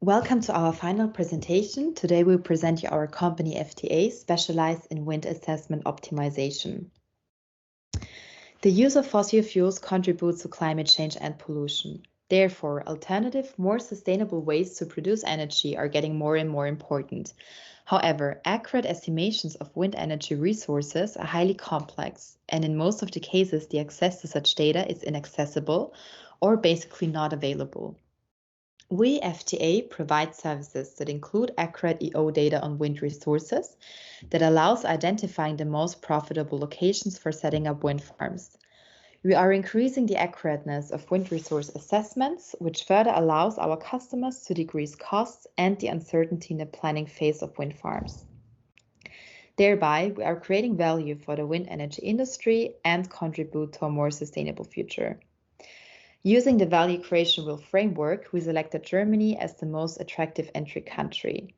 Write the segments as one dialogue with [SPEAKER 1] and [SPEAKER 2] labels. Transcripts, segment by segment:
[SPEAKER 1] Welcome to our final presentation. Today we'll present you our company FTA, specialized in wind assessment optimization. The use of fossil fuels contributes to climate change and pollution. Therefore, alternative, more sustainable ways to produce energy are getting more and more important. However, accurate estimations of wind energy resources are highly complex, and in most of the cases, the access to such data is inaccessible or basically not available. We, FTA, provide services that include accurate EO data on wind resources that allows identifying the most profitable locations for setting up wind farms. We are increasing the accurateness of wind resource assessments, which further allows our customers to decrease costs and the uncertainty in the planning phase of wind farms. Thereby, we are creating value for the wind energy industry and contribute to a more sustainable future. Using the value creation wheel framework, we selected Germany as the most attractive entry country.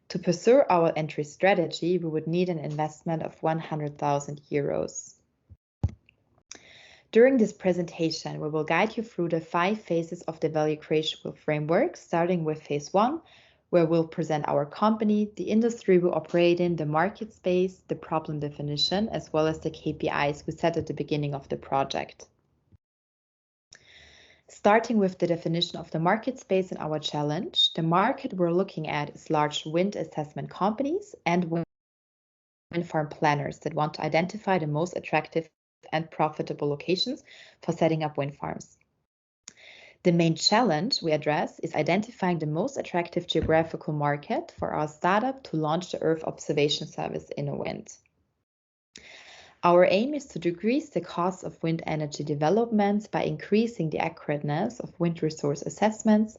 [SPEAKER 1] To pursue our entry strategy, we would need an investment of 100,000 euros. During this presentation, we will guide you through the 5 phases of the value creation wheel framework, starting with phase 1, where we'll present our company, the industry we operate in, the market space, the problem definition, as well as the KPIs we set at the beginning of the project. Starting with the definition of the market space in our challenge, the market we're looking at is large wind assessment companies and wind farm planners that want to identify the most attractive and profitable locations for setting up wind farms. The main challenge we address is identifying the most attractive geographical market for our startup to launch the Earth observation service in a wind. Our aim is to decrease the cost of wind energy developments by increasing the accurateness of wind resource assessments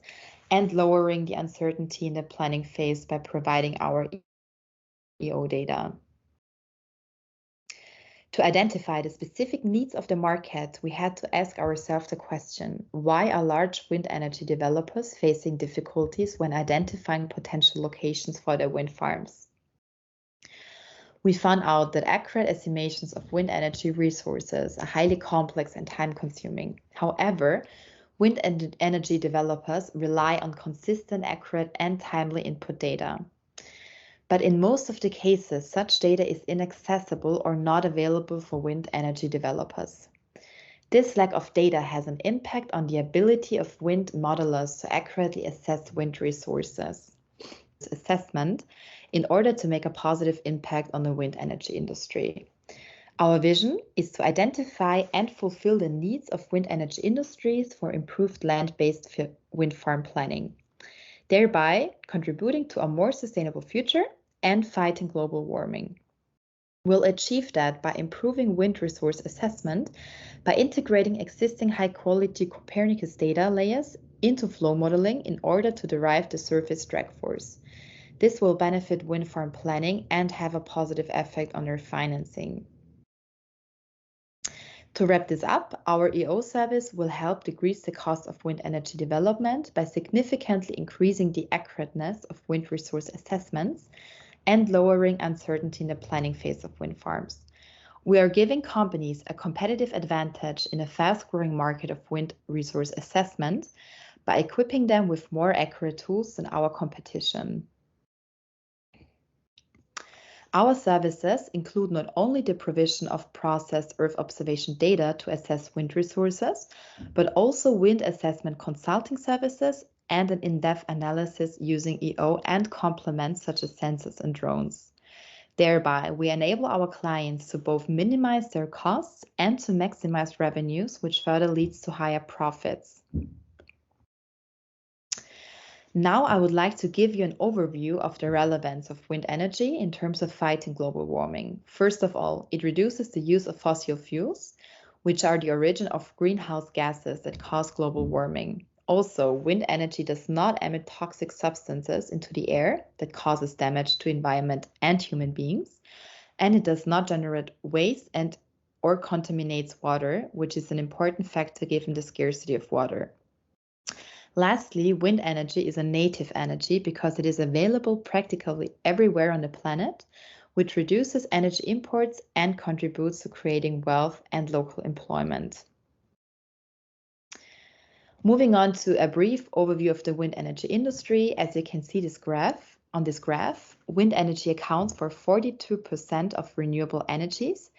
[SPEAKER 1] and lowering the uncertainty in the planning phase by providing our EO data. To identify the specific needs of the market, we had to ask ourselves the question, why are large wind energy developers facing difficulties when identifying potential locations for their wind farms? We found out that accurate estimations of wind energy resources are highly complex and time-consuming. However, wind energy developers rely on consistent, accurate, and timely input data. But in most of the cases, such data is inaccessible or not available for wind energy developers. This lack of data has an impact on the ability of wind modelers to accurately assess wind resources. Assessment in order to make a positive impact on the wind energy industry. Our vision is to identify and fulfill the needs of wind energy industries for improved land-based wind farm planning, thereby contributing to a more sustainable future and fighting global warming. We'll achieve that by improving wind resource assessment, by integrating existing high-quality Copernicus data layers into flow modeling in order to derive the surface drag force. This will benefit wind farm planning and have a positive effect on their financing. To wrap this up, our EO service will help decrease the cost of wind energy development by significantly increasing the accurateness of wind resource assessments and lowering uncertainty in the planning phase of wind farms. We are giving companies a competitive advantage in a fast-growing market of wind resource assessment by equipping them with more accurate tools than our competition. Our services include not only the provision of processed Earth observation data to assess wind resources, but also wind assessment consulting services and an in-depth analysis using EO and complements such as sensors and drones. Thereby, we enable our clients to both minimize their costs and to maximize revenues, which further leads to higher profits. Now I would like to give you an overview of the relevance of wind energy in terms of fighting global warming. First of all, it reduces the use of fossil fuels, which are the origin of greenhouse gases that cause global warming. Also, wind energy does not emit toxic substances into the air that causes damage to environment and human beings, and it does not generate waste or contaminates water, which is an important factor given the scarcity of water. Lastly, wind energy is a native energy because it is available practically everywhere on the planet, which reduces energy imports and contributes to creating wealth and local employment. Moving on to a brief overview of the wind energy industry. As you can see on this graph, wind energy accounts for 42% of renewable energies,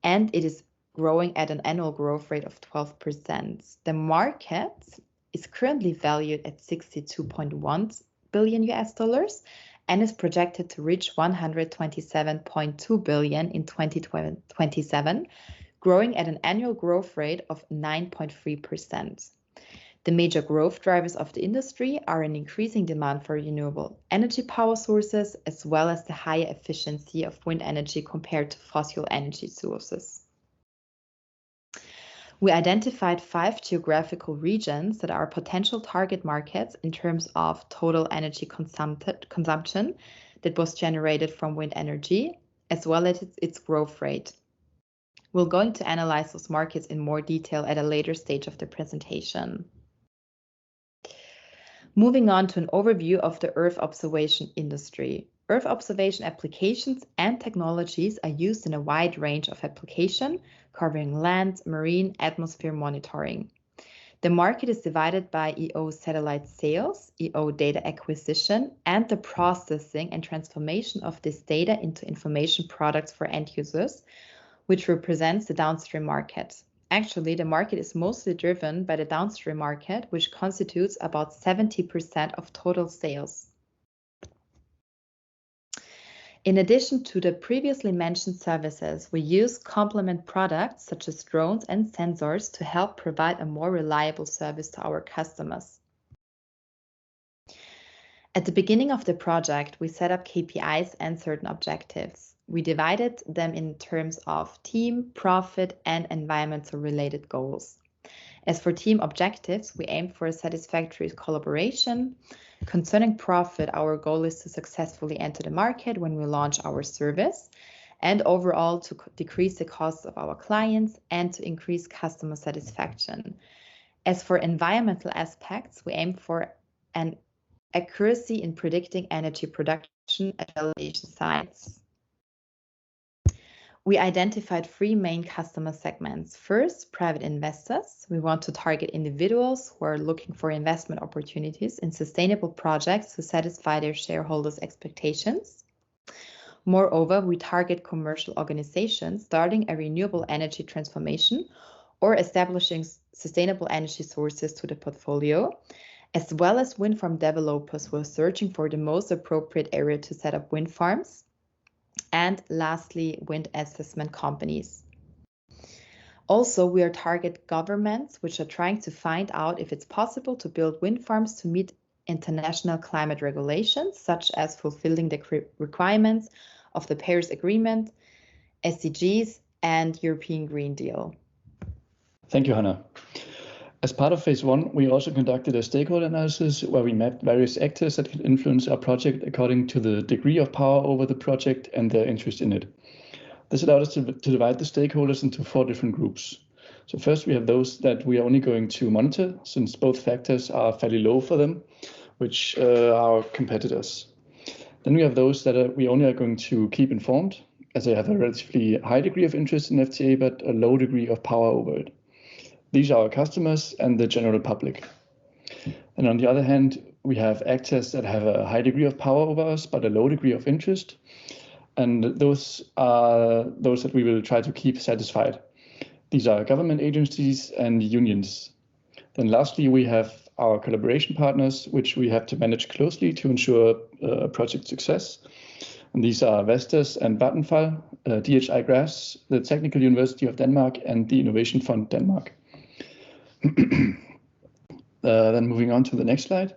[SPEAKER 1] and it is growing at an annual growth rate of 12%. The market is currently valued at $62.1 billion and is projected to reach $127.2 billion in 2027, growing at an annual growth rate of 9.3%. The major growth drivers of the industry are an increasing demand for renewable energy power sources, as well as the higher efficiency of wind energy compared to fossil energy sources. We identified 5 geographical regions that are potential target markets in terms of total energy consumption that was generated from wind energy, as well as its growth rate. We're going to analyze those markets in more detail at a later stage of the presentation. Moving on to an overview of the Earth observation industry. Earth observation applications and technologies are used in a wide range of applications, covering land, marine, atmosphere monitoring. The market is divided by EO satellite sales, EO data acquisition, and the processing and transformation of this data into information products for end users, which represents the downstream market. Actually, the market is mostly driven by the downstream market, which constitutes about 70% of total sales. In addition to the previously mentioned services, we use complement products such as drones and sensors to help provide a more reliable service to our customers. At the beginning of the project, we set up KPIs and certain objectives. We divided them in terms of team, profit, and environmental related goals. As for team objectives, we aim for a satisfactory collaboration. Concerning profit, our goal is to successfully enter the market when we launch our service, and overall to decrease the costs of our clients and to increase customer satisfaction. As for environmental aspects, we aim for an accuracy in predicting energy production at validation sites. We identified 3 main customer segments. First, private investors. We want to target individuals who are looking for investment opportunities in sustainable projects to satisfy their shareholders' expectations. Moreover, we target commercial organizations starting a renewable energy transformation or establishing sustainable energy sources to the portfolio, as well as wind farm developers who are searching for the most appropriate area to set up wind farms. And lastly, wind assessment companies. Also, we are target governments which are trying to find out if it's possible to build wind farms to meet international climate regulations, such as fulfilling the requirements of the Paris Agreement, SDGs, and European Green Deal.
[SPEAKER 2] Thank you, Hannah. As part of phase 1, we also conducted a stakeholder analysis where we mapped various actors that could influence our project according to the degree of power over the project and their interest in it. This allowed us to divide the stakeholders into 4 different groups. So first we have those that we are only going to monitor, since both factors are fairly low for them, which are our competitors. Then we have those that we only are going to keep informed, as they have a relatively high degree of interest in FTA, but a low degree of power over it. These are our customers and the general public. And on the other hand, we have actors that have a high degree of power over us, but a low degree of interest. And those are those that we will try to keep satisfied. These are government agencies and unions. Then lastly, we have our collaboration partners, which we have to manage closely to ensure project success. And these are Vestas and Vattenfall, DHI Gras, the Technical University of Denmark, and the Innovation Fund Denmark. Then moving on to the next slide.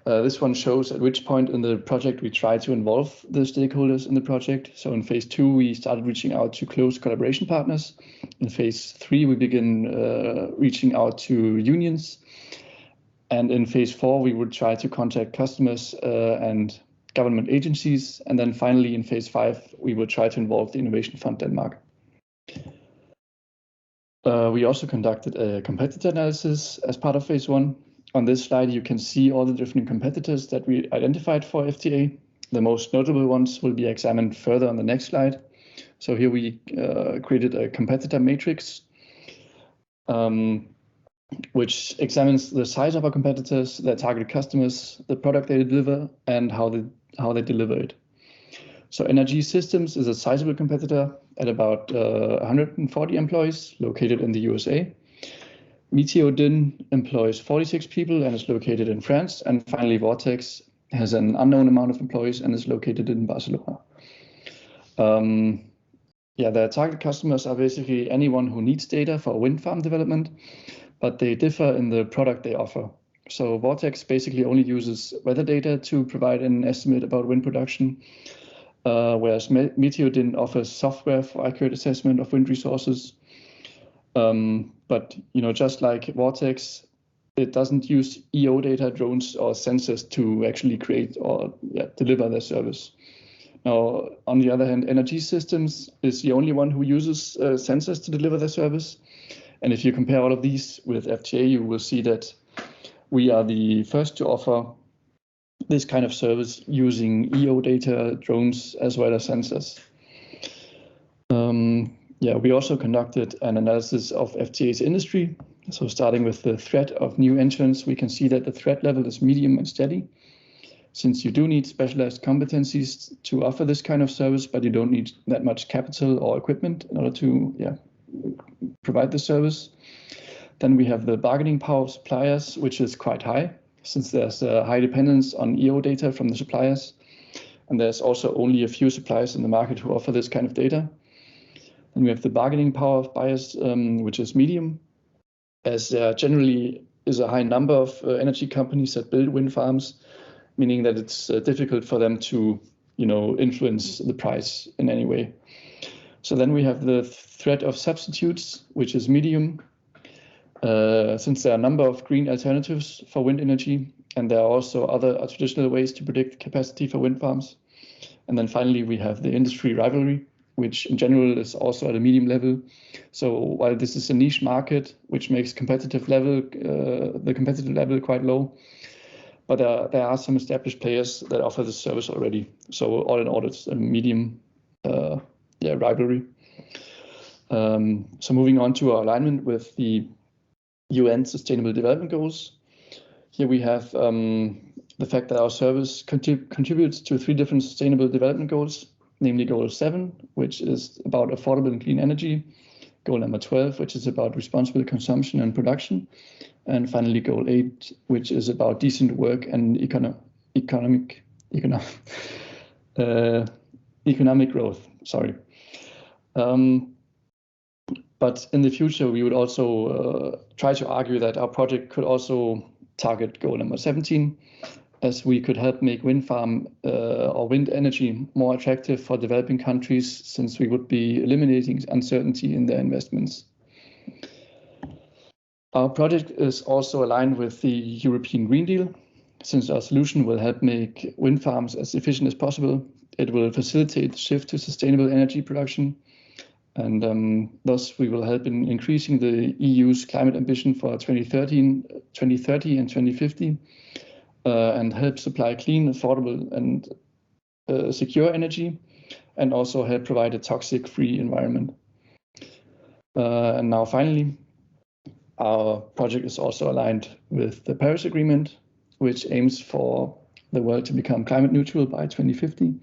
[SPEAKER 2] This one shows at which point in the project we try to involve the stakeholders in the project. So in phase 2, we started reaching out to close collaboration partners. In phase 3, we begin reaching out to unions. And in phase 4, we would try to contact customers and government agencies. And then finally, in phase 5, we would try to involve the Innovation Fund Denmark. We also conducted a competitor analysis as part of phase 1. On this slide, you can see all the different competitors that we identified for FTA. The most notable ones will be examined further on the next slide. So here we created a competitor matrix. which examines the size of our competitors, their target customers, the product they deliver, and how they deliver it. So Energy Systems is a sizable competitor at about 140 employees located in the USA. Meteodin employs 46 people and is located in France. And finally, Vortex has an unknown amount of employees and is located in Barcelona. Their target customers are basically anyone who needs data for wind farm development, but they differ in the product they offer. So Vortex basically only uses weather data to provide an estimate about wind production, whereas Meteodin offers software for accurate assessment of wind resources. But just like Vortex, it doesn't use EO data, drones, or sensors to actually create or deliver their service. Now, on the other hand, Energy Systems is the only one who uses sensors to deliver their service. And if you compare all of these with FTA, you will see that we are the first to offer this kind of service using EO data, drones, as well as sensors. We also conducted an analysis of FTA's industry. So starting with the threat of new entrants, we can see that the threat level is medium and steady, since you do need specialized competencies to offer this kind of service, but you don't need that much capital or equipment in order to provide the service. Then we have the bargaining power of suppliers, which is quite high, since there's a high dependence on EO data from the suppliers. And there's also only a few suppliers in the market who offer this kind of data. Then we have the bargaining power of buyers, which is medium, as there generally is a high number of energy companies that build wind farms, meaning that it's difficult for them to, influence the price in any way. So then we have the threat of substitutes, which is medium, since there are a number of green alternatives for wind energy, and there are also other traditional ways to predict capacity for wind farms. And then finally, we have the industry rivalry, which in general is also at a medium level. So while this is a niche market, which makes the competitive level quite low, but there are some established players that offer this service already. So all in all, it's a medium rivalry. So moving on to our alignment with the UN Sustainable Development Goals. Here we have the fact that our service contributes to 3 different Sustainable Development Goals, namely Goal 7, which is about affordable and clean energy, Goal number 12, which is about responsible consumption and production, and finally Goal 8, which is about decent work and economic growth. Sorry. But in the future, we would also try to argue that our project could also target Goal number 17, as we could help make wind farm or wind energy more attractive for developing countries, since we would be eliminating uncertainty in their investments. Our project is also aligned with the European Green Deal, since our solution will help make wind farms as efficient as possible. It will facilitate the shift to sustainable energy production, and thus we will help in increasing the EU's climate ambition for 2030 and 2050. And help supply clean, affordable, and secure energy, and also help provide a toxic-free environment. And now finally, our project is also aligned with the Paris Agreement, which aims for the world to become climate neutral by 2050.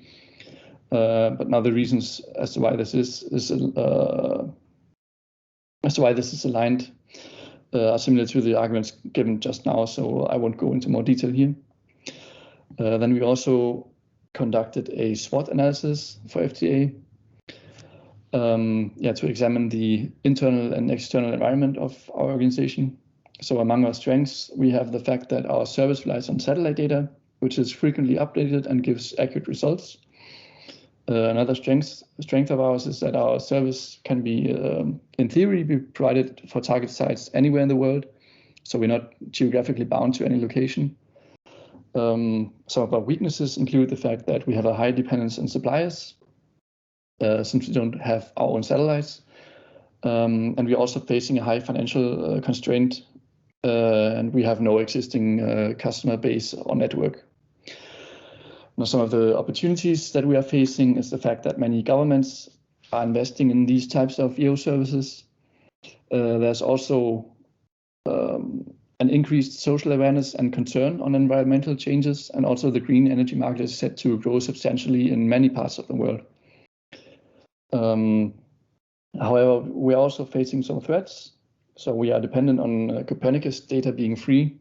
[SPEAKER 2] But now the reasons as to why this is aligned are similar to the arguments given just now, so I won't go into more detail here. Then we also conducted a Swot analysis for FTA to examine the internal and external environment of our organization. So among our strengths, we have the fact that our service relies on satellite data, which is frequently updated and gives accurate results. Another strength of ours is that our service can be, in theory, be provided for target sites anywhere in the world, so we're not geographically bound to any location. Some of our weaknesses include the fact that we have a high dependence on suppliers, since we don't have our own satellites, and we're also facing a high financial constraint, and we have no existing customer base or network. Now, some of the opportunities that we are facing is the fact that many governments are investing in these types of EO services. There's also an increased social awareness and concern on environmental changes, and also the green energy market is set to grow substantially in many parts of the world. However, we are also facing some threats. So we are dependent on Copernicus data being free.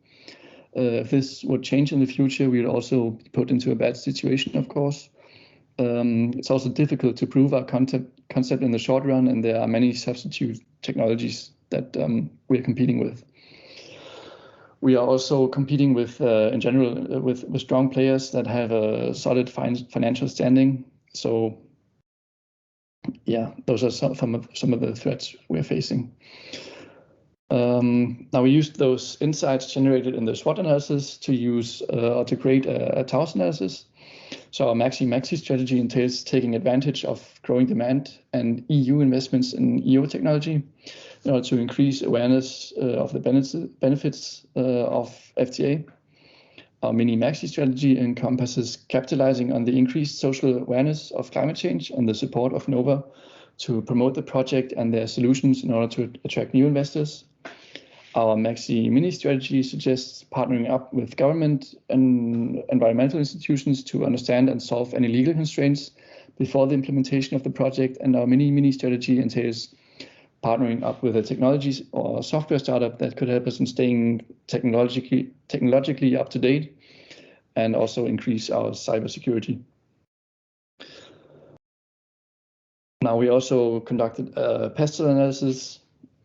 [SPEAKER 2] If this would change in the future, we would also be put into a bad situation, of course. It's also difficult to prove our concept in the short run, and there are many substitute technologies that we're competing with. We are also competing with, in general, with strong players that have a solid financial standing. So yeah, those are some of the threats we're facing. Now we used those insights generated in the Swot analysis to use or to create a TAUS analysis. So our maxi strategy entails taking advantage of growing demand and EU investments in EO technology in order to increase awareness of the benefits of FTA. Our mini maxi strategy encompasses capitalizing on the increased social awareness of climate change and the support of NOVA to promote the project and their solutions in order to attract new investors. Our maxi mini strategy suggests partnering up with government and environmental institutions to understand and solve any legal constraints before the implementation of the project. And our mini strategy entails partnering up with a technology or software startup that could help us in staying technologically up to date and also increase our cybersecurity. Now we also conducted a pestle analysis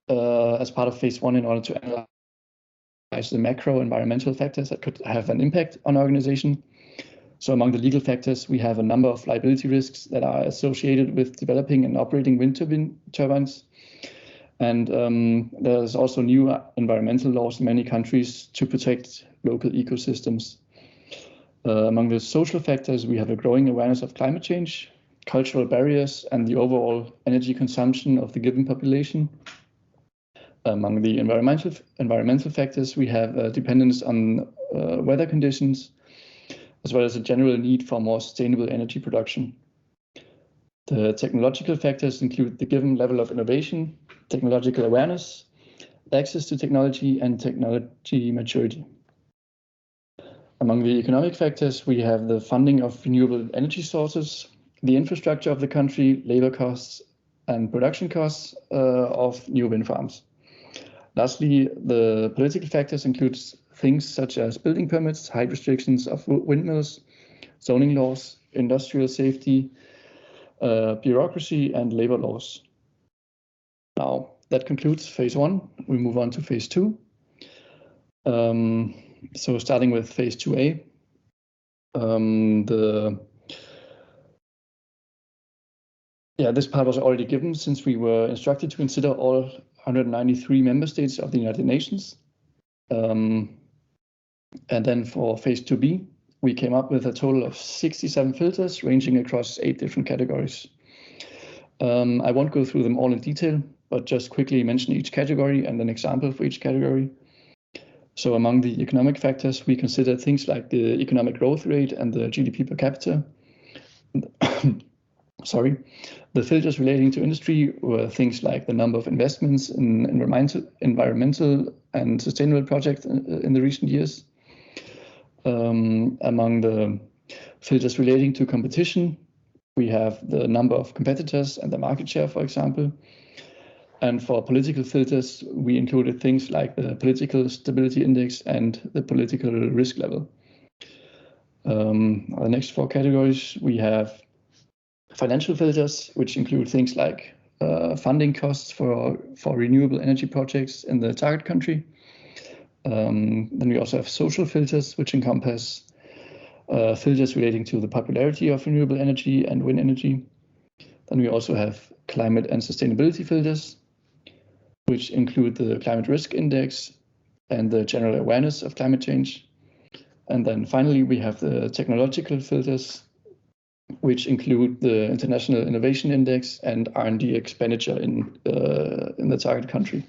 [SPEAKER 2] as part of phase 1 in order to analyze the macro environmental factors that could have an impact on our organization. So among the legal factors, we have a number of liability risks that are associated with developing and operating wind turbines. And there's also new environmental laws in many countries to protect local ecosystems. Among the social factors, we have a growing awareness of climate change, cultural barriers, and the overall energy consumption of the given population. Among the environmental factors, we have dependence on weather conditions, as well as a general need for more sustainable energy production. The technological factors include the given level of innovation, technological awareness, access to technology, and technology maturity. Among the economic factors, we have the funding of renewable energy sources, the infrastructure of the country, labor costs, and production costs of new wind farms. Lastly, the political factors include things such as building permits, height restrictions of windmills, zoning laws, industrial safety, bureaucracy, and labor laws. Now, that concludes phase 1. We move on to phase 2. So starting with phase 2A, this part was already given since we were instructed to consider all 193 member states of the United Nations. And then for phase 2B, we came up with a total of 67 filters ranging across 8 different categories. I won't go through them all in detail, but just quickly mention each category and an example for each category. So among the economic factors, we consider things like the economic growth rate and the GDP per capita. The filters relating to industry were things like the number of investments in environmental and sustainable projects in the recent years. Among the filters relating to competition, we have the number of competitors and the market share, for example. And for political filters, we included things like the political stability index and the political risk level. The next 4 categories, we have financial filters, which include things like funding costs for renewable energy projects in the target country. Then we also have social filters, which encompass filters relating to the popularity of renewable energy and wind energy. Then we also have climate and sustainability filters, which include the climate risk index and the general awareness of climate change. And then finally, we have the technological filters, which include the International Innovation Index and R&D expenditure in the target country.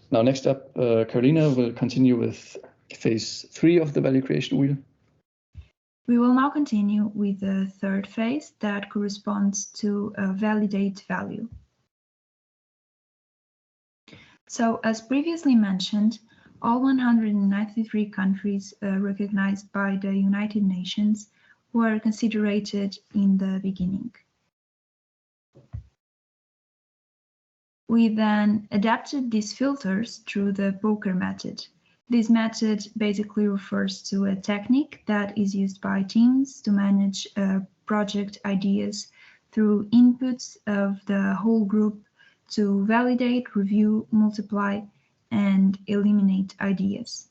[SPEAKER 2] Now, next up, Carolina will continue with phase 3 of the value creation wheel.
[SPEAKER 3] We will now continue with the third phase that corresponds to validate value. So, as previously mentioned, all 193 countries recognized by the United Nations were considered in the beginning. We then adapted these filters through the poker method. This method basically refers to a technique that is used by teams to manage project ideas through inputs of the whole group to validate, review, multiply, and eliminate ideas.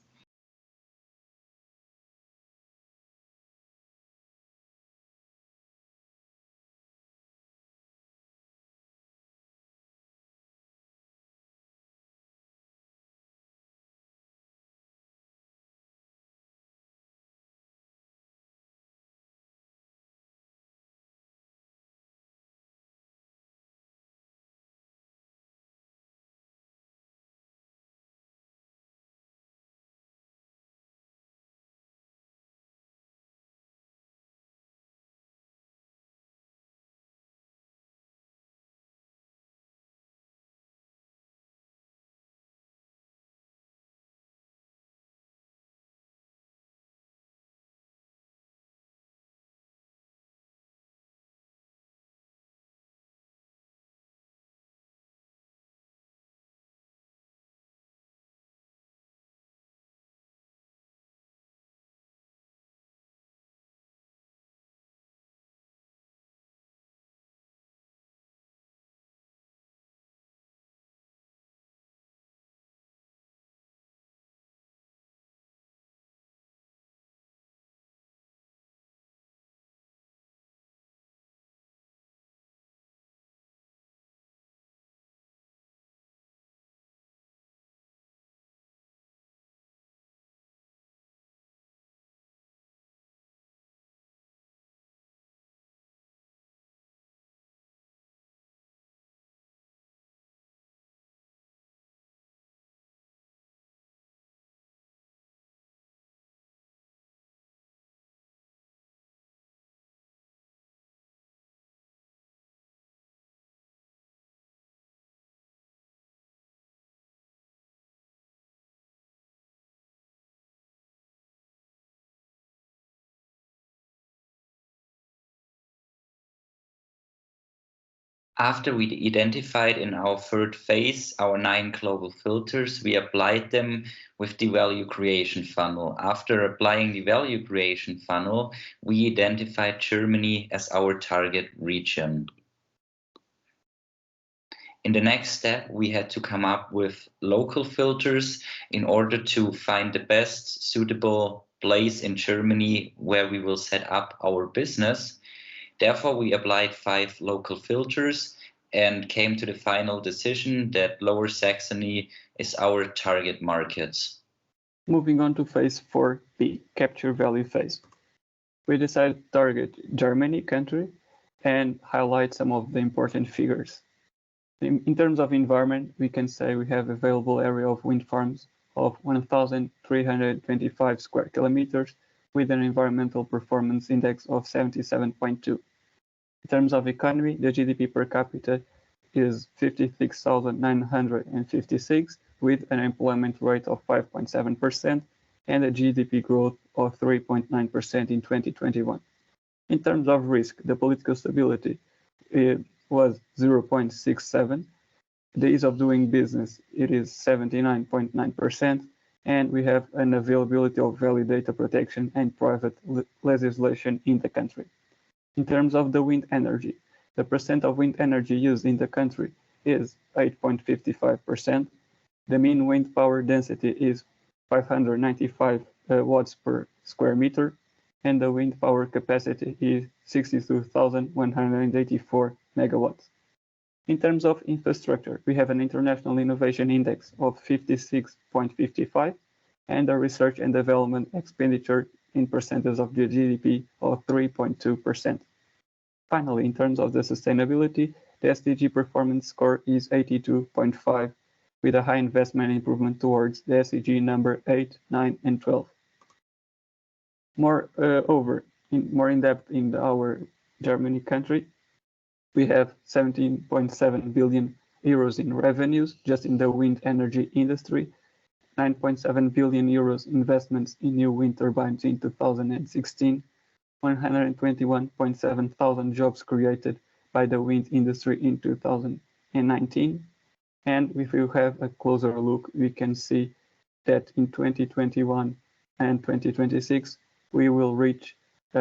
[SPEAKER 4] After we identified in our third phase our 9 global filters, we applied them with the value creation funnel. After applying the value creation funnel, we identified Germany as our target region. In the next step, we had to come up with local filters in order to find the best suitable place in Germany where we will set up our business. Therefore, we applied 5 local filters and came to the final decision that Lower Saxony is our target market.
[SPEAKER 2] Moving on to phase 4B, capture value phase. We decided to target Germany country and highlight some of the important figures. In terms of environment, we can say we have available area of wind farms of 1,325 square kilometers with an environmental performance index of 77.2. In terms of economy, the GDP per capita is 56,956 with an employment rate of 5.7% and a GDP growth of 3.9% in 2021. In terms of risk, the political stability was 0.67. The ease of doing business, it is 79.9%, and we have an availability of valid data protection and private legislation in the country. In terms of the wind energy, the percent of wind energy used in the country is 8.55%. The mean wind power density is 595 watts per square meter, and the wind power capacity is 62,184 megawatts. In terms of infrastructure, we have an International Innovation Index of 56.55 and a research and development expenditure in percentage of the GDP of 3.2%. Finally, in terms of the sustainability, the SDG performance score is 82.5 with a high investment improvement towards the SDG number 8, 9, and 12. More in depth in our Germany country, we have 17.7 billion
[SPEAKER 5] euros in revenues just in the wind energy industry, 9.7 billion euros investments in new wind turbines in 2016, 121.7 thousand jobs created by the wind industry in 2019. And if you have a closer look, we can see that in 2021 and 2026, we will reach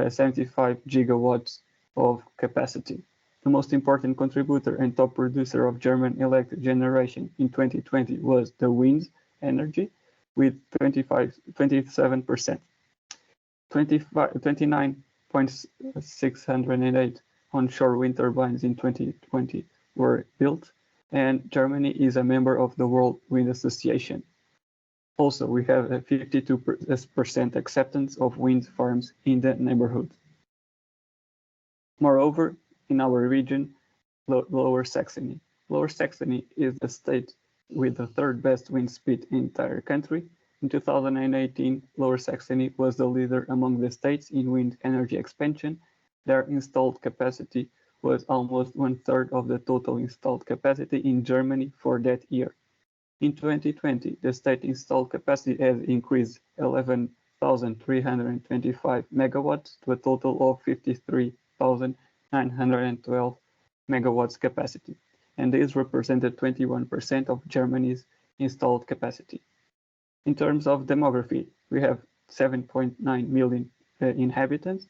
[SPEAKER 5] 75 gigawatts of capacity. The most important contributor and top producer of German electric generation in 2020 was the wind energy with 27%. 29.608 onshore wind turbines in 2020 were built, and Germany is a member of the World Wind Association. Also, we have a 52% acceptance of wind farms in the neighborhood. Moreover, in our region, Lower Saxony. Lower Saxony is the state with the third best wind speed in the entire country. In 2018, Lower Saxony was the leader among the states in wind energy expansion. Their installed capacity was almost 1/3 of the total installed capacity in Germany for that year. In 2020, the state installed capacity has increased 11,325 megawatts to a total of 53,912 megawatts capacity, and this represented 21% of Germany's installed capacity. In terms of demography, we have 7.9 million inhabitants. In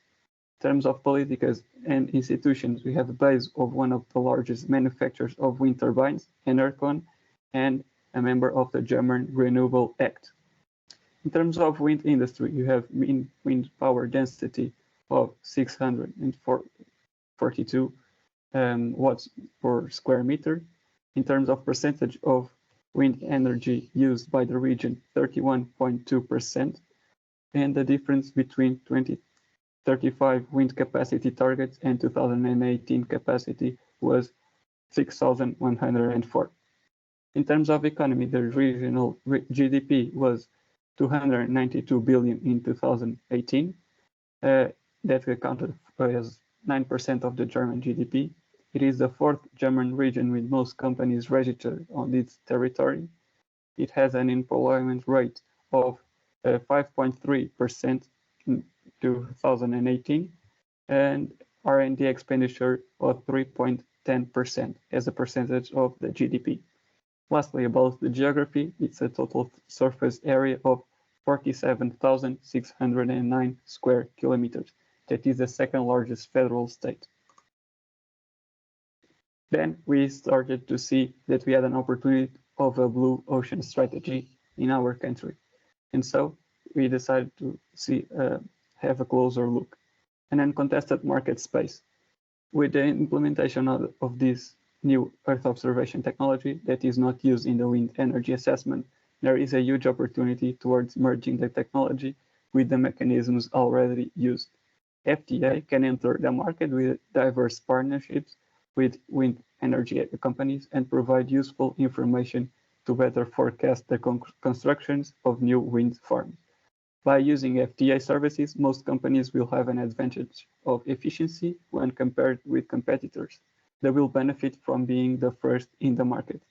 [SPEAKER 5] terms of politicas and institutions, we have a base of one of the largest manufacturers of wind turbines, Enercon, and a member of the German Renewable Act. In terms of wind industry, you have wind power density of 642 watts per square meter. In terms of percentage of wind energy used by the region, 31.2%, and the difference between 2035 wind capacity targets and 2018 capacity was 6,104. In terms of economy, the regional GDP was 292 billion in 2018. That accounted for as 9% of the German GDP. It is the fourth German region with most companies registered on its territory. It has an employment rate of 5.3% in 2018 and R&D expenditure of 3.10% as a percentage of the GDP. Lastly, about the geography, it's a total surface area of 47,609 square kilometers. That is the second largest federal state. Then we started to see that we had an opportunity of a blue ocean strategy in our country. And so we decided to have a closer look. An uncontested market space. With the implementation of this new Earth observation technology that is not used in the wind energy assessment, there is a huge opportunity towards merging the technology with the mechanisms already used. FTA can enter the market with diverse partnerships with wind energy companies and provide useful information to better forecast the constructions of new wind farms. By using FTA services, most companies will have an advantage of efficiency when compared with competitors. They will benefit from being the first in the market.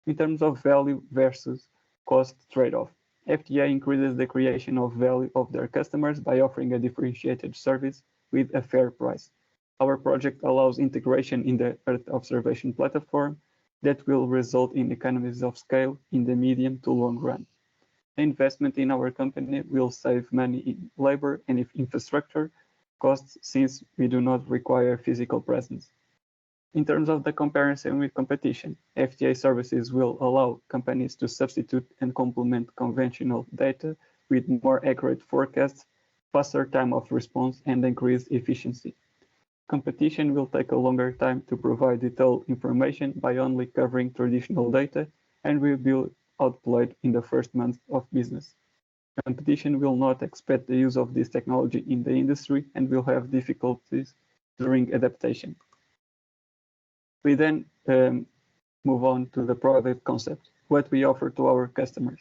[SPEAKER 5] In terms of value versus cost trade-off, FTA increases the creation of value of their customers by offering a differentiated service with a fair price. Our project allows integration in the Earth observation platform that will result in economies of scale in the medium to long run. The investment in our company will save money in labor and infrastructure costs since we do not require physical presence. In terms of the comparison with competition, FTA services will allow companies to substitute and complement conventional data with more accurate forecasts, faster time of response, and increased efficiency. Competition will take a longer time to provide detailed information by only covering traditional data and will be outplayed in the first month of business. Competition will not expect the use of this technology in the industry and will have difficulties during adaptation. We then move on to the product concept, what we offer to our customers.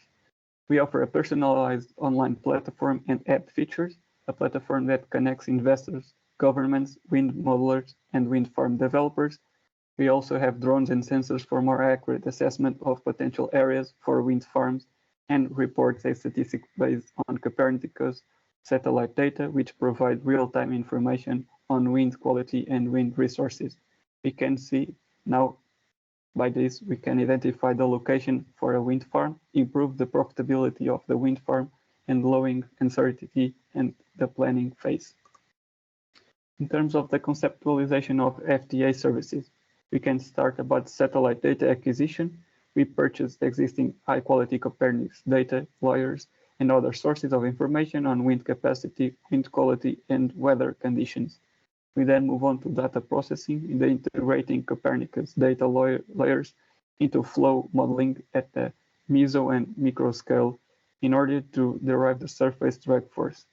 [SPEAKER 5] We offer a personalized online platform and app features, a platform that connects investors, governments, wind modelers, and wind farm developers We also have drones and sensors for more accurate assessment of potential areas for wind farms and reports a statistic based on Copernicus satellite data, which provide real-time information on wind quality and wind resources. We can see now by this, we can identify the location for a wind farm, improve the profitability of the wind farm, and lowering uncertainty and the planning phase. In terms of the conceptualization of FTA services, we can start about satellite data acquisition. We purchased existing high-quality Copernicus data, layers, and other sources of information on wind capacity, wind quality, and weather conditions. We then move on to data processing in the integrating Copernicus data layers into flow modeling at the meso and micro scale in order to derive the surface drag force.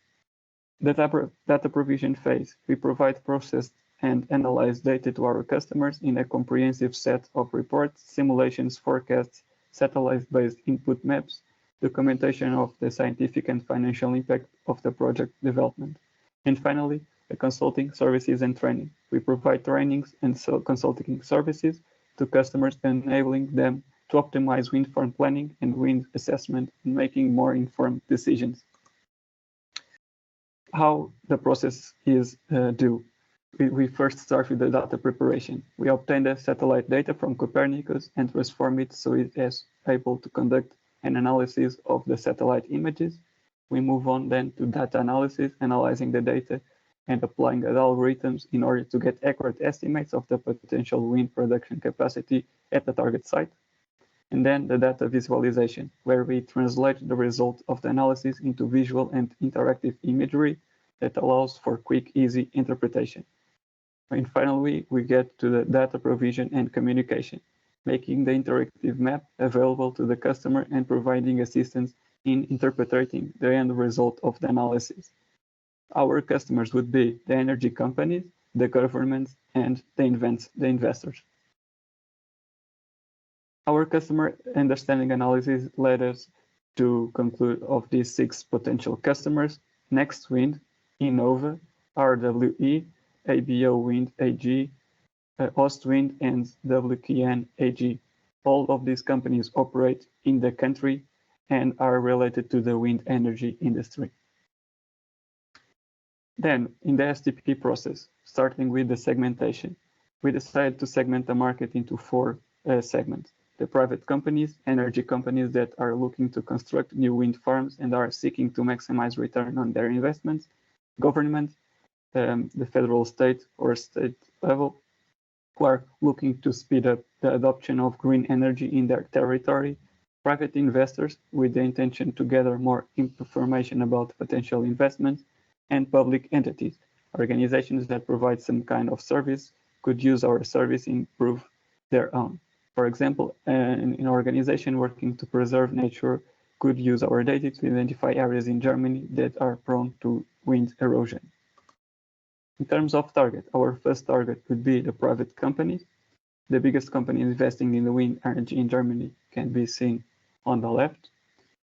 [SPEAKER 5] The data provision phase, we provide processed and analyze data to our customers in a comprehensive set of reports, simulations, forecasts, satellite-based input maps, documentation of the scientific and financial impact of the project development. And finally, the consulting services and training. We provide trainings and consulting services to customers, enabling them to optimize wind farm planning and wind assessment and making more informed decisions. How the process is due. We first start with the data preparation. We obtain the satellite data from Copernicus and transform it so it is able to conduct an analysis of the satellite images. We move on then to data analysis, analyzing the data and applying algorithms in order to get accurate estimates of the potential wind production capacity at the target site. And then the data visualization, where we translate the result of the analysis into visual and interactive imagery that allows for quick, easy interpretation. And finally, we get to the data provision and communication, making the interactive map available to the customer and providing assistance in interpreting the end result of the analysis. Our customers would be the energy companies, the governments, and the investors. Our customer understanding analysis led us to conclude of these 6 potential customers: Next Wind, Innova, RWE, ABO Wind AG, Ostwind, and WKN AG. All of these companies operate in the country and are related to the wind energy industry. Then, in the STP process, starting with the segmentation, we decided to segment the market into 4 segments. The private companies, energy companies that are looking to construct new wind farms and are seeking to maximize return on their investments, government, the federal state or state level, who are looking to speed up the adoption of green energy in their territory, private investors with the intention to gather more information about potential investments, and public entities, organizations that provide some kind of service, could use our service and improve their own. For example, an organization working to preserve nature could use our data to identify areas in Germany that are prone to wind erosion. In terms of target, our first target could be the private companies. The biggest company investing in the wind energy in Germany can be seen on the left.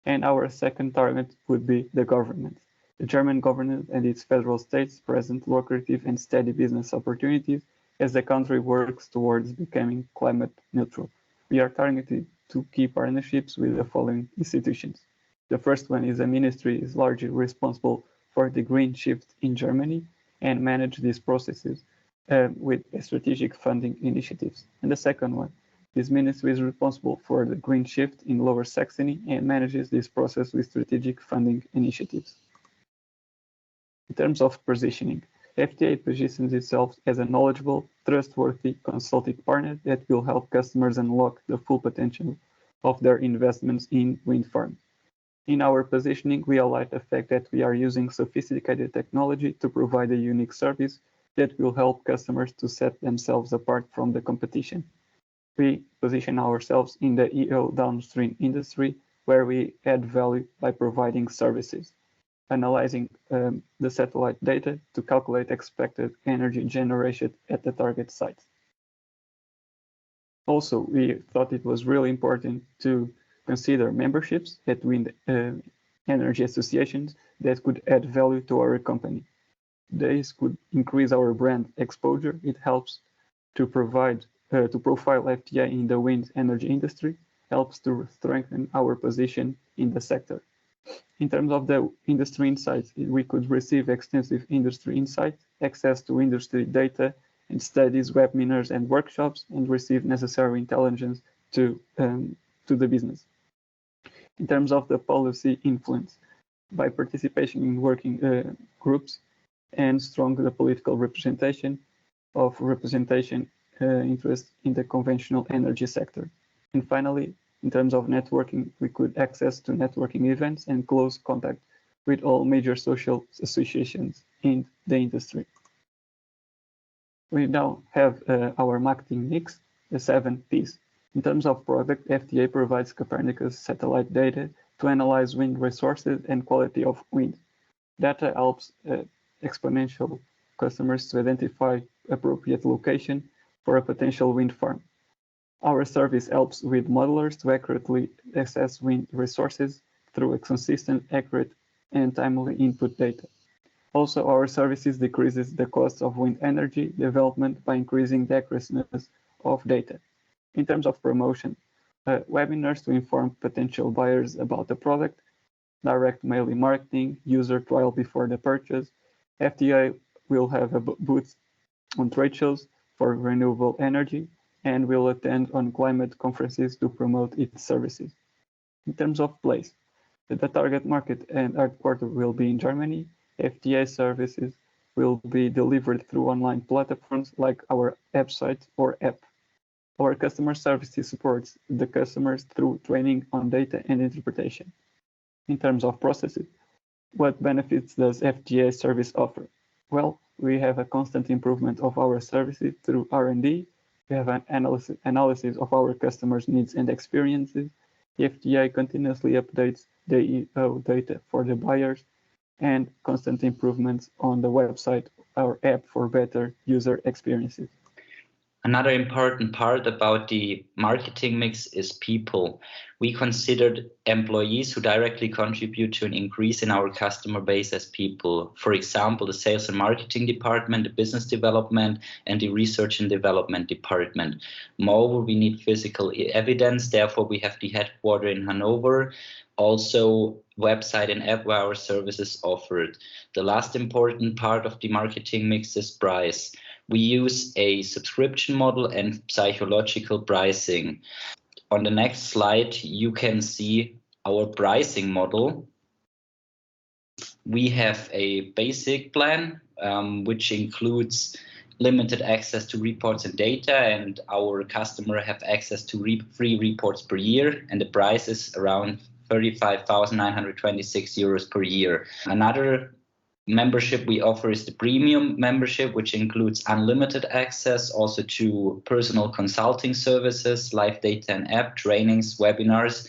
[SPEAKER 5] And our second target would be the government. The German government and its federal states present lucrative and steady business opportunities as the country works towards becoming climate neutral. We are targeted to key partnerships with the following institutions. The first one is a ministry is largely responsible for the green shift in Germany and manage these processes with strategic funding initiatives. And the second one, this ministry is responsible for the green shift in Lower Saxony and manages this process with strategic funding initiatives. In terms of positioning, FTA positions itself as a knowledgeable, trustworthy consulting partner that will help customers unlock the full potential of their investments in wind farms. In our positioning, we highlight the fact that we are using sophisticated technology to provide a unique service that will help customers to set themselves apart from the competition. We position ourselves in the EO downstream industry, where we add value by providing services, analyzing the satellite data to calculate expected energy generation at the target site. Also, we thought it was really important to consider memberships at wind energy associations that could add value to our company. This could increase our brand exposure. It helps to provide to profile FTA in the wind energy industry helps to strengthen our position in the sector. In terms of the industry insights, we could receive extensive industry insight, access to industry data and studies, webinars and workshops, and receive necessary intelligence to the business. In terms of the policy influence, by participation in working groups and strong political representation interest in the conventional energy sector. And finally, in terms of networking, we could access to networking events and close contact with all major social associations in the industry. We now have our marketing mix, the 7 Ps. In terms of product, FTA provides Copernicus satellite data to analyze wind resources and quality of wind. Data helps exponential customers to identify appropriate location for a potential wind farm. Our service helps with modelers to accurately assess wind resources through a consistent, accurate, and timely input data. Also, our services decreases the cost of wind energy development by increasing the accuracy of data. In terms of promotion, webinars to inform potential buyers about the product, direct mail marketing, user trial before the purchase. FTA will have a booth on trade shows for renewable energy and will attend on climate conferences to promote its services. In terms of place, the target market and headquarters will be in Germany. FTA services will be delivered through online platforms like our website or app. Our customer services supports the customers through training on data and interpretation. In terms of processes, what benefits does FTA service offer? Well, we have a constant improvement of our services through R&D. We have an analysis of our customers' needs and experiences. The FTA continuously updates the EO data for the buyers and constant improvements on the website or app for better user experiences.
[SPEAKER 4] Another important part about the marketing mix is people. We considered employees who directly contribute to an increase in our customer base as people. For example, the sales and marketing department, the business development, and the research and development department. Moreover, we need physical evidence. Therefore, we have the headquarters in Hanover. Also, website and app where our services offered. The last important part of the marketing mix is price. We use a subscription model and psychological pricing. On the next slide, you can see our pricing model. We have a basic plan, which includes limited access to reports and data, and our customer have access to free reports per year, and the price is around 35,926 euros per year. Another membership we offer is the premium membership, which includes unlimited access also to personal consulting services, live data and app, trainings, webinars,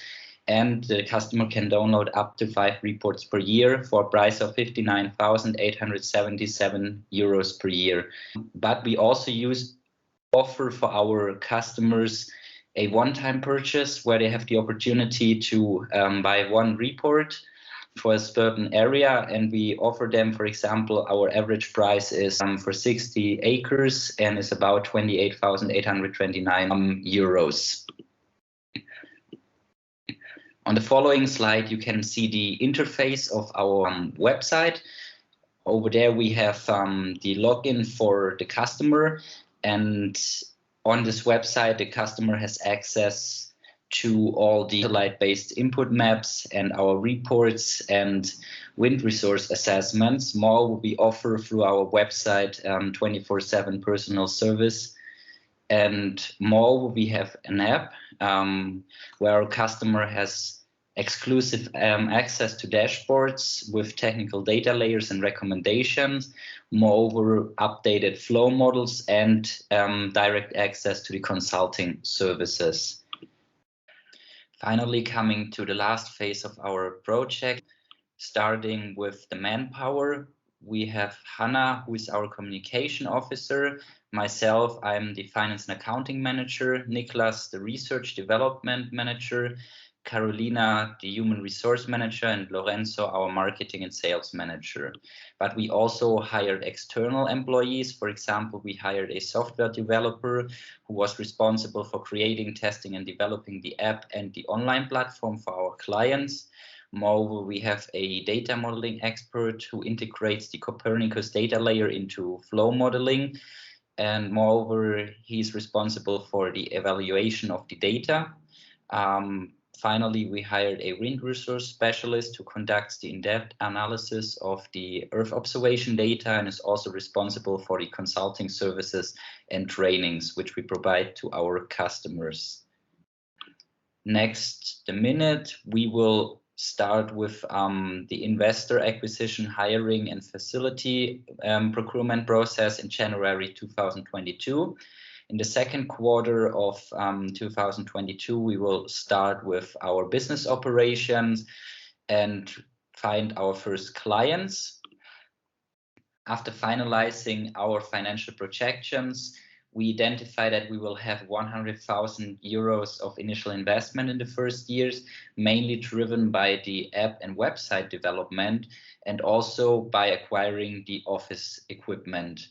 [SPEAKER 4] and the customer can download up to 5 reports per year for a price of 59,877 euros per year. But we also offer for our customers a one-time purchase where they have the opportunity to buy 1 report for a certain area, and we offer them, for example, our average price is for 60 acres and is about 28,829 euros. On the following slide, you can see the interface of our website. Over there, we have the login for the customer, and on this website, the customer has access to all the satellite-based input maps and our reports and wind resource assessments. More will be offered through our website 24/7 personal service. And more we have an app where our customer has exclusive access to dashboards with technical data layers and recommendations, moreover updated flow models and direct access to the consulting services. Finally, coming to the last phase of our project, starting with the manpower, we have Hannah, who is our communication officer. Myself, I'm the finance and accounting manager. Niklas, the research development manager. Carolina, the human resource manager, and Lorenzo, our marketing and sales manager. But we also hired external employees. For example, we hired a software developer who was responsible for creating, testing, and developing the app and the online platform for our clients. Moreover, we have a data modeling expert who integrates the Copernicus data layer into flow modeling. And moreover, he's responsible for the evaluation of the data. Finally, we hired a wind resource specialist who conducts the in-depth analysis of the Earth observation data and is also responsible for the consulting services and trainings which we provide to our customers. Next minute, we will start with the investor acquisition, hiring, and facility procurement process in January 2022. In the second quarter of 2022, we will start with our business operations and find our first clients. After finalizing our financial projections, we identify that we will have 100,000 euros of initial investment in the first years, mainly driven by the app and website development and also by acquiring the office equipment.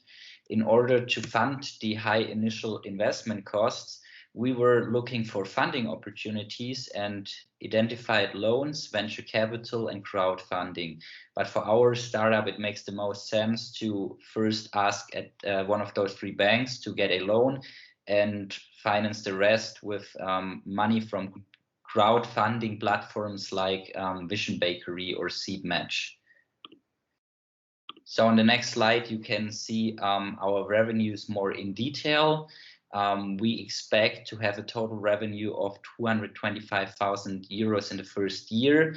[SPEAKER 4] In order to fund the high initial investment costs, we were looking for funding opportunities and identified loans, venture capital, and crowdfunding. But for our startup, it makes the most sense to first ask at one of those three banks to get a loan and finance the rest with money from crowdfunding platforms like Vision Bakery or Seed Match. So on the next slide, you can see our revenues more in detail. We expect to have a total revenue of 225,000 euros in the first year,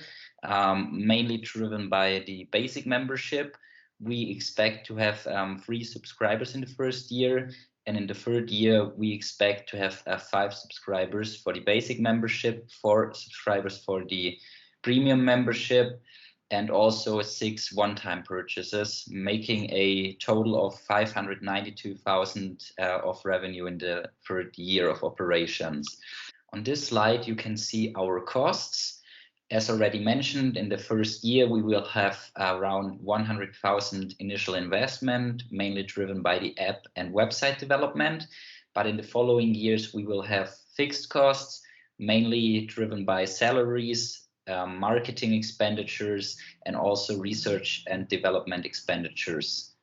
[SPEAKER 4] mainly driven by the basic membership. We expect to have 3 subscribers in the first year, and in the third year, we expect to have 5 subscribers for the basic membership, 4 subscribers for the premium membership, and also 6 one-time purchases, making a total of 592,000 of revenue in the third year of operations. On this slide, you can see our costs. As already mentioned, in the first year, we will have around 100,000 initial investment, mainly driven by the app and website development. But in the following years, we will have fixed costs, mainly driven by salaries, marketing expenditures, and also research and development expenditures.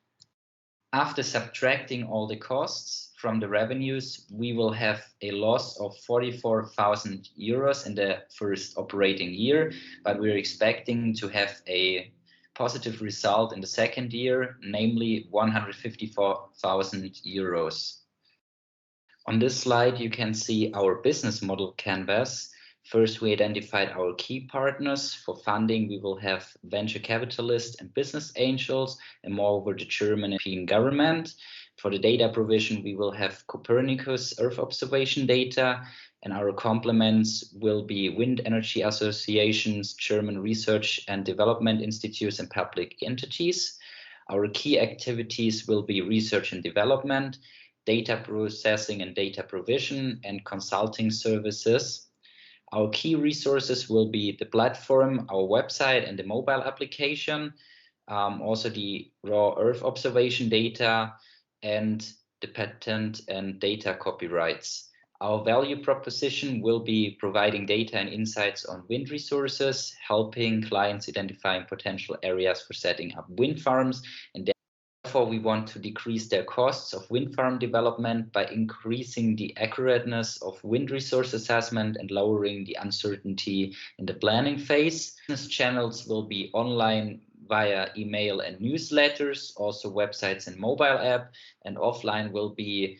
[SPEAKER 4] After subtracting all the costs from the revenues, we will have a loss of 44,000 euros in the first operating year, but we're expecting to have a positive result in the second year, namely 154,000 euros. On this slide, you can see our business model canvas. First, we identified our key partners. For funding, we will have venture capitalists and business angels, and moreover, the German and European government. For the data provision, we will have Copernicus Earth observation data, and our complements will be wind energy associations, German research and development institutes, and public entities. Our key activities will be research and development, data processing and data provision, and consulting services. Our key resources will be the platform, our website, and the mobile application, also the raw Earth observation data, and the patent and data copyrights. Our value proposition will be providing data and insights on wind resources, helping clients identifying potential areas for setting up wind farms, and therefore we want to decrease their costs of wind farm development by increasing the accurateness of wind resource assessment and lowering the uncertainty in the planning phase. Business channels will be online via email and newsletters, also websites and mobile app, and offline will be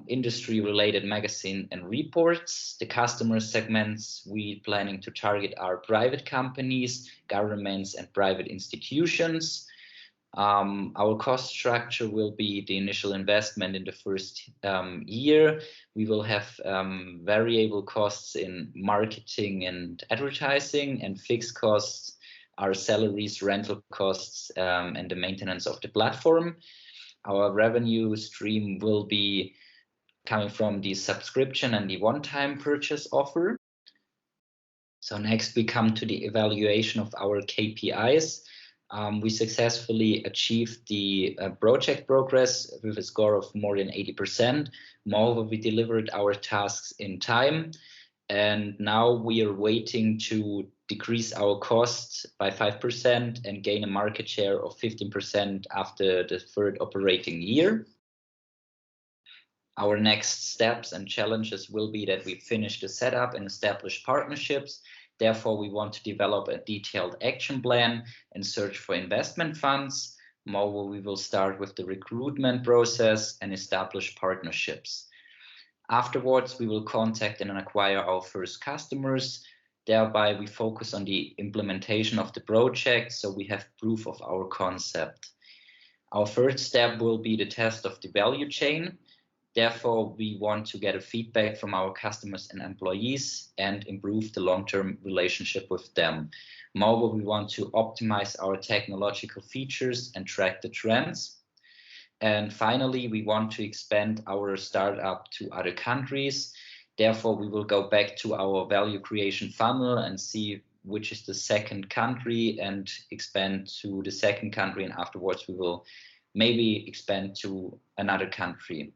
[SPEAKER 4] industry-related magazine and reports. The customer segments we planning to target are private companies, governments, and private institutions. Our cost structure will be the initial investment in the first year. We will have variable costs in marketing and advertising, and fixed costs are salaries, rental costs, and the maintenance of the platform. Our revenue stream will be coming from the subscription and the one-time purchase offer. So next we come to the evaluation of our KPIs. We successfully achieved the project progress with a score of more than 80%. Moreover, we delivered our tasks in time. And now we are waiting to decrease our costs by 5% and gain a market share of 15% after the third operating year. Our next steps and challenges will be that we finish the setup and establish partnerships. Therefore, we want to develop a detailed action plan and search for investment funds. Moreover, we will start with the recruitment process and establish partnerships. Afterwards, we will contact and acquire our first customers. Thereby, we focus on the implementation of the project, so we have proof of our concept. Our third step will be the test of the value chain. Therefore, we want to get a feedback from our customers and employees and improve the long-term relationship with them. Moreover, we want to optimize our technological features and track the trends. And finally, we want to expand our startup to other countries. Therefore, we will go back to our value creation funnel and see which is the second country and expand to the second country. And afterwards, we will maybe expand to another country.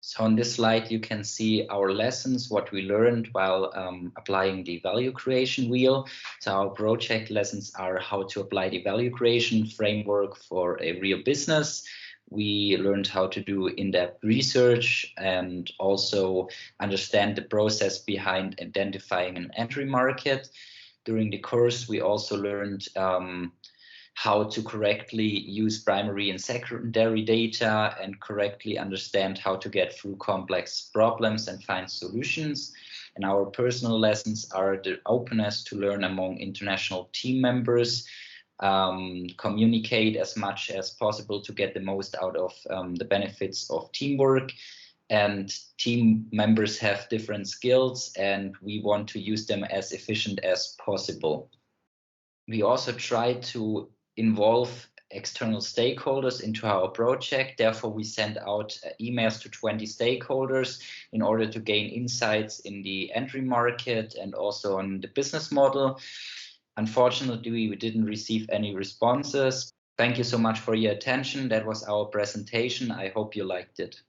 [SPEAKER 4] So on this slide, you can see our lessons, what we learned while applying the value creation wheel. So our project lessons are how to apply the value creation framework for a real business. We learned how to do in-depth research and also understand the process behind identifying an entry market. During the course, we also learned how to correctly use primary and secondary data and correctly understand how to get through complex problems and find solutions. And our personal lessons are the openness to learn among international team members, communicate as much as possible to get the most out of the benefits of teamwork. And team members have different skills and we want to use them as efficient as possible. We also try to involve external stakeholders into our project. Therefore, we send out emails to 20 stakeholders in order to gain insights in the entry market and also on the business model. Unfortunately, we didn't receive any responses. Thank you so much for your attention. That was our presentation. I hope you liked it.